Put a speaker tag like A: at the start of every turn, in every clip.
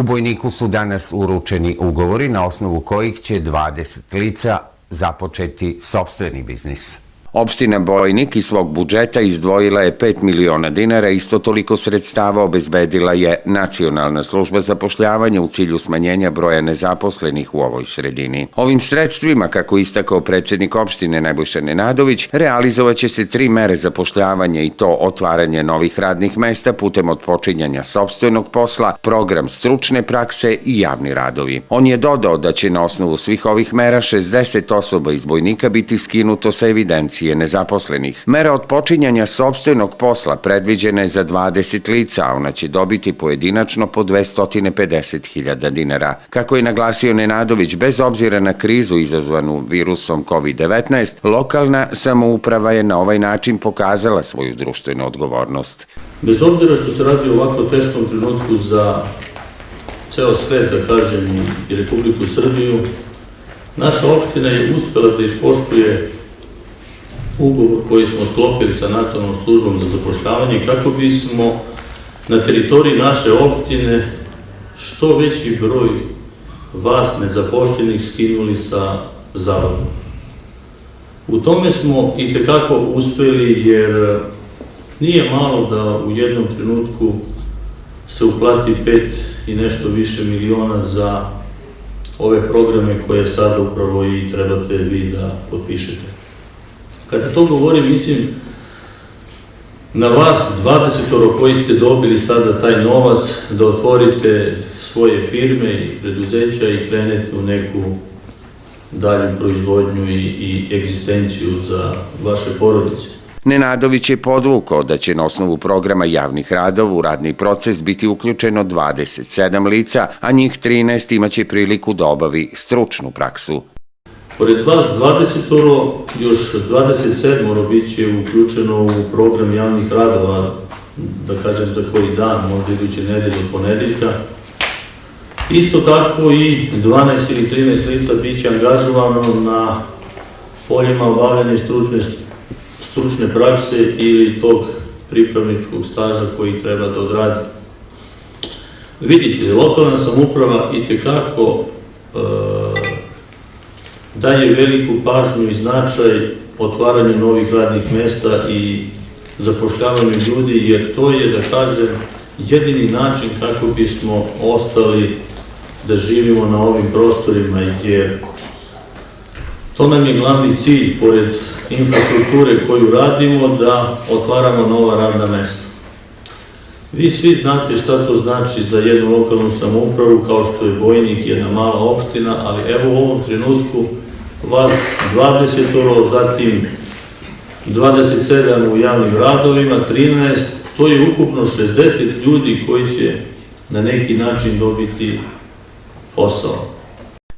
A: U Bojniku su danas uručeni ugovori na osnovu kojih će 20 lica započeti sopstveni biznis. Opština Bojnik iz svog budžeta izdvojila je 5 miliona dinara, isto toliko sredstava obezbedila je Nacionalna služba zapošljavanja u cilju smanjenja broja nezaposlenih u ovoj sredini. Ovim sredstvima, kako istakao predsednik opštine Nebojša Nenadović, realizovaće se 3 mere zapošljavanja i to otvaranje novih radnih mesta putem otpočinjanja sopstvenog posla, program stručne prakse i javni radovi. On je dodao da će na osnovu svih ovih mera 60 osoba iz Bojnika biti skinuto sa evidencije nezaposlenih. Mera otpočinjanja sopstvenog posla predviđena je za 20 lica, a ona će dobiti pojedinačno po 250.000 dinara. Kako je naglasio Nenadović, bez obzira na krizu izazvanu virusom COVID-19, lokalna samouprava je na ovaj način pokazala svoju društvenu odgovornost.
B: Bez obzira što se radi o ovako teškom trenutku za ceo svet, da kažem, i Republiku Srbiju, naša opština je uspela da ispoštuje ugovor koji smo sklopili sa Nacionalnom službom za zapošljavanje kako bismo na teritoriji naše opštine što veći broj vas nezapošljenih skinuli sa zavodom. U tome smo i tekako uspeli, jer nije malo da u jednom trenutku se uplati 5 i nešto više miliona za ove programe koje sada upravo i trebate vi da potpišete. Kada to govorim, mislim na vas 20 koji ste dobili sada taj novac da otvorite svoje firme i preduzeća i krenete u neku dalju proizvodnju i egzistenciju za vaše porodice.
A: Nenadović je podvukao da će na osnovu programa javnih radova u radni proces biti uključeno 27 lica, a njih 13 imaće priliku da obavi stručnu praksu.
B: Pored vas 20, još 27 bit će uključeno u program javnih radova, da kažem za koji dan, možda iduće nedelje, ponedeljka. Isto tako i 12 ili 13 lica bit će angažovano na poljima obavljanja stručne prakse ili tog pripravničkog staža koji treba da odradi. Vidite, lokalna samouprava itekako daje veliku pažnju i značaj otvaranju novih radnih mesta i zapošljavanju ljudi, jer to je, da kažem, jedini način kako bismo ostali da živimo na ovim prostorima, jer to nam je glavni cilj, pored infrastrukture koju radimo, da otvaramo nova radna mesta. Vi svi znate šta to znači za jednu lokalnu samoupravu, kao što je Bojnik, jedna mala opština, ali evo u ovom trenutku vas 20, zatim 27 u javnim radovima, 13, to je ukupno 60 ljudi koji će na neki način dobiti posao.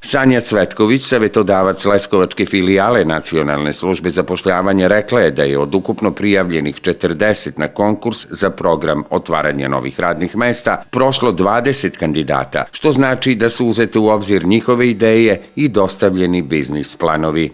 A: Sanja Cvetković, savetodavac Leskovačke filijale Nacionalne službe zapošljavanja, rekla je da je od ukupno prijavljenih 40 na konkurs za program otvaranja novih radnih mesta prošlo 20 kandidata, što znači da su uzete u obzir njihove ideje i dostavljeni biznis planovi.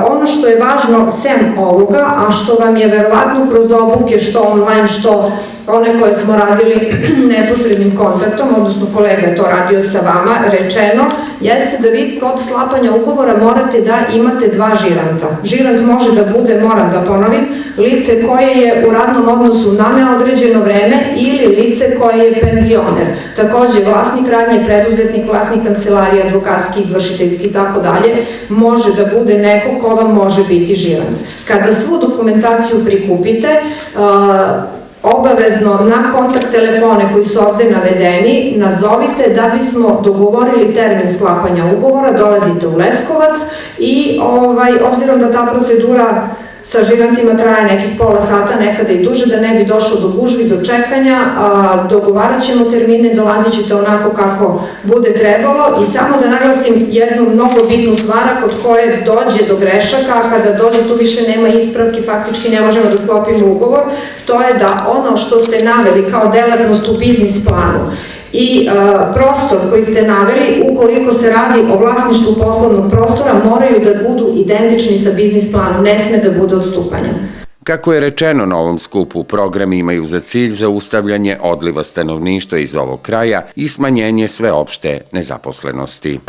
C: Ono što je važno sem ovoga, a što vam je verovatno kroz obuke, što online, što one koje smo radili neposrednim kontaktom, odnosno kolega je to radio sa vama, rečeno, jeste da vi kod sklapanja ugovora morate da imate 2 žiranta. Žirant može da bude, moram da ponovim, lice koje je u radnom odnosu na neodređeno vreme ili lice koje je penzioner. Takođe, vlasnik radnje, preduzetnik, vlasnik kancelarije, advokatski, izvršiteljski i tako dalje, može da bude neko ko vam može biti žirant. Kada svu dokumentaciju prikupite, obavezno na kontakt telefone koji su ovde navedeni nazovite da bismo dogovorili termin sklapanja ugovora, dolazite u Leskovac i obzirom da ta procedura sa žirantima traje nekih pola sata, nekada i duže, da ne bi došlo do gužvi, do čekanja, dogovarat ćemo termine, dolazit ćete onako kako bude trebalo i samo da naglasim jednu mnogo bitnu stvar kod koje dođe do grešaka, a kada dođe tu više nema ispravki, faktički ne možemo da sklopimo ugovor, to je da ono što ste naveli kao delatnost u biznis planu i prostor koji ste naveli, ukoliko se radi o vlasništvu poslovnog prostora, moraju da budu identični sa biznis planom, ne sme da bude odstupanja.
A: Kako je rečeno na ovom skupu, programi imaju za cilj zaustavljanje odliva stanovništva iz ovog kraja i smanjenje sveopšte nezaposlenosti.